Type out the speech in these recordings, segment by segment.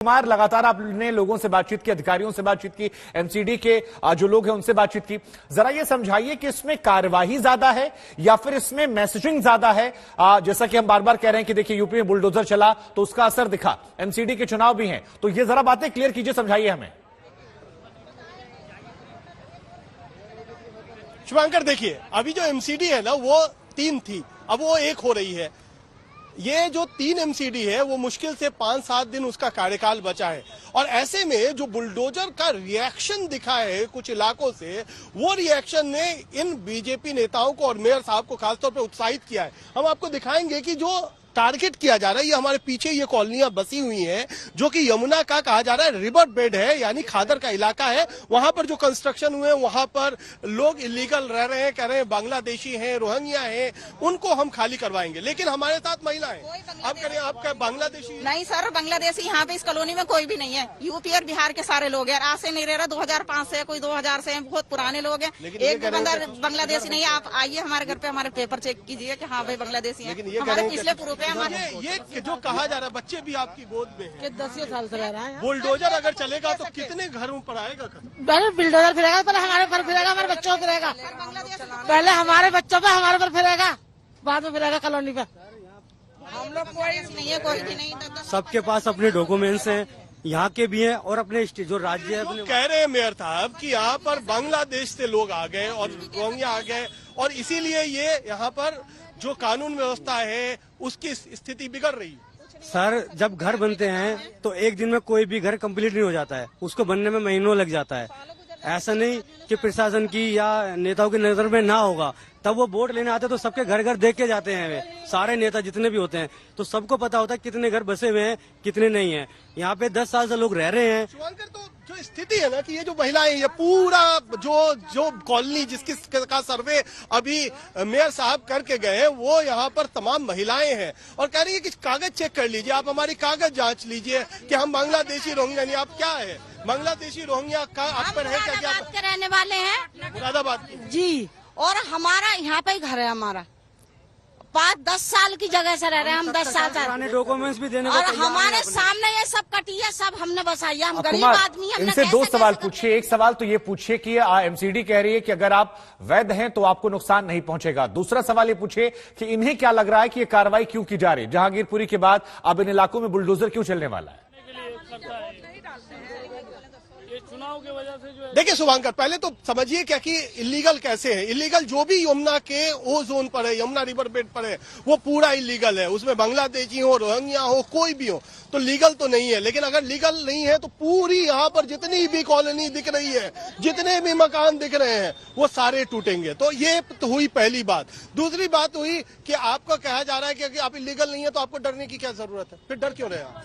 कुमार, लगातार आपने लोगों से बातचीत की, अधिकारियों से बातचीत की, एमसीडी के जो लोग हैं उनसे बातचीत की। जरा ये समझाइए कि इसमें कार्यवाही ज्यादा है या फिर इसमें मैसेजिंग ज्यादा है। जैसा कि हम बार बार कह रहे हैं कि देखिए यूपी में बुलडोजर चला तो उसका असर दिखा, एमसीडी के चुनाव भी हैं, तो ये जरा बातें क्लियर कीजिए, समझाइए हमें। शुभांकर, देखिए अभी जो एमसीडी है ना वो 3 थी, अब वो 1 हो रही है। ये जो 3 एमसीडी है वो मुश्किल से 5-7 दिन उसका कार्यकाल बचा है, और ऐसे में जो बुलडोजर का रिएक्शन दिखा है कुछ इलाकों से, वो रिएक्शन ने इन बीजेपी नेताओं को और मेयर साहब को खासतौर पे उत्साहित किया है। हम आपको दिखाएंगे कि जो टारगेट किया जा रहा है, ये हमारे पीछे ये कॉलोनियां बसी हुई हैं जो कि यमुना का कहा जा रहा है रिवर बेड है, यानी खादर का इलाका है। वहां पर जो कंस्ट्रक्शन हुए वहां पर लोग इलीगल रह रहे हैं, कह रहे हैं बांग्लादेशी हैं, रोहिंग्या हैं, उनको हम खाली करवाएंगे। लेकिन हमारे साथ महिलाएं, आप कह रहे हैं आपका बांग्लादेशी? नहीं सर, बांग्लादेशी यहाँ पे इस कॉलोनी में कोई भी नहीं है। यूपी और बिहार के सारे लोग हैं, आज से नहीं रह रहा, 2005 से, कोई 2000 से, बहुत पुराने लोग हैं। एक भी बंदा बांग्लादेशी नहीं है। आप आइए हमारे घर पे, हमारे पेपर चेक कीजिए कि हाँ भाई बांग्लादेशी है। हमारे पिछले प्रूफ है। ये जो कहा जा रहा है, बच्चे भी आपकी गोद में हैं, 10 साल से रह रहा है। बुलडोजर अगर चलेगा तो कितने घरों पर आएगा? बुलडोजर फिरेगा, पहले हमारे पर फिरेगा, हमारे बच्चों पर फिरेगा। पहले हमारे बच्चों पे, हमारे पर फिरेगा, बाद में फिरेगा कॉलोनी पे। हम लोग कोई नहीं है, कोई भी नहीं। सबके पास अपने डॉक्यूमेंट्स हैं, यहाँ के भी हैं और अपने जो राज्य है अपने। कह रहे हैं मेयर साहब कि यहाँ पर बांग्लादेश से लोग आ गए और रोहिंग्या आ गए, और इसीलिए ये यहाँ पर जो कानून व्यवस्था है उसकी स्थिति बिगड़ रही है। सर, जब घर बनते हैं तो एक दिन में कोई भी घर कंप्लीट नहीं हो जाता है, उसको बनने में महीनों लग जाता है। ऐसा नहीं कि प्रशासन की या नेताओं की नजर में ना होगा। तब वो वोट लेने आते तो सबके घर घर देख के जाते हैं वे सारे नेता जितने भी होते हैं, तो सबको पता होता है कितने घर बसे हुए हैं, कितने नहीं है। यहाँ पे 10 साल से लोग रह रहे हैं। शुभांकर, तो जो स्थिति है ना कि ये जो महिलाएं, ये पूरा जो कॉलोनी जिसका सर्वे अभी मेयर साहब करके गए हैं, वो यहाँ पर तमाम महिलाएं हैं और कह रही है कि कागज चेक कर लीजिए, आप हमारी कागज जांच लीजिए कि हम बांग्लादेशी रोहिंग्या नहीं। आप क्या है, बांग्लादेशी रोहिंग्या का आप पर है क्या? के रहने वाले हैं मुरादाबाद जी, और हमारा यहाँ पे ही घर है। हमारा 5-10 साल की जगह से रह रहे हैं हम, 10 साल से। डॉक्यूमेंट्स भी देने को और हमारे सामने ये सब कटिया सब हमने बसाई है। हम गरीब कुमार, आदमी हैं। इनसे 2 सवाल पूछिए। एक सवाल तो ये पूछिए कि एमसीडी कह रही है कि अगर आप वैध हैं तो आपको नुकसान नहीं पहुंचेगा। दूसरा सवाल ये पूछिए कि इन्हें क्या लग रहा है कि ये कार्रवाई क्यों की जा रही है? जहांगीरपुरी के बाद अब इन इलाकों में बुलडोजर क्यों चलने वाला है? चुनाव की वजह से जो है। देखिए शुभांकर, पहले तो समझिए क्या कि इलीगल कैसे है। इलीगल जो भी यमुना के ओ जोन पर है, यमुना रिवर बेड पर है, वो पूरा इलीगल है। उसमें बांग्लादेशी हो, रोहिंग्या हो, कोई भी हो, तो लीगल तो नहीं है। लेकिन अगर लीगल नहीं है तो पूरी यहाँ पर जितनी भी कॉलोनी दिख रही है, जितने भी मकान दिख रहे हैं, वो सारे टूटेंगे। तो ये तो हुई पहली बात। दूसरी बात हुई कि आपको कहा जा रहा है कि आप इलीगल नहीं है तो आपको डरने की क्या जरूरत है? फिर डर क्यों रहे आप?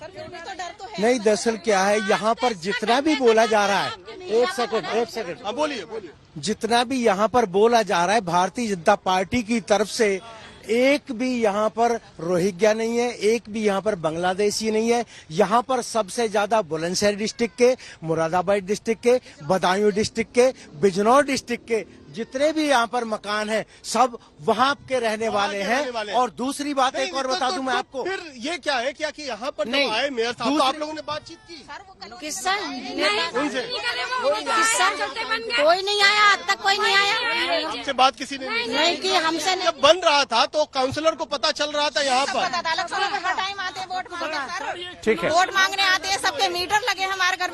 नहीं, दरअसल क्या है, यहाँ पर जितना भी बोला जा रहा है, एक सेकंड, हाँ बोलिए। जितना भी यहाँ पर बोला जा रहा है भारतीय जनता पार्टी की तरफ से, एक भी यहाँ पर रोहिंग्या नहीं है, एक भी यहाँ पर बांग्लादेशी नहीं है। यहाँ पर सबसे ज्यादा बुलंदशहर डिस्ट्रिक्ट के, मुरादाबाद डिस्ट्रिक्ट के, बदायूं डिस्ट्रिक्ट के, बिजनौर डिस्ट्रिक्ट के जितने भी यहाँ पर मकान हैं, सब वहाँ के रहने वाले हैं। और दूसरी बात एक और बता दूं मैं आपको, फिर ये क्या है क्या कि यहाँ पर नहीं, आए मेयर साहब, तो आप लोगों ने बातचीत की? किससे? उनसे कोई नहीं आया, आज तक कोई नहीं आया। आपसे बात किसी ने नहीं की, हमसे नहीं। जब बन रहा था तो काउंसलर को पता चल रहा था यहाँ पर। इलेक्शनों में हर टाइम आते हैं वोट मांगने, ठीक है, वोट मांगने आते हैं, सबके मीटर लगे हमारे घर में।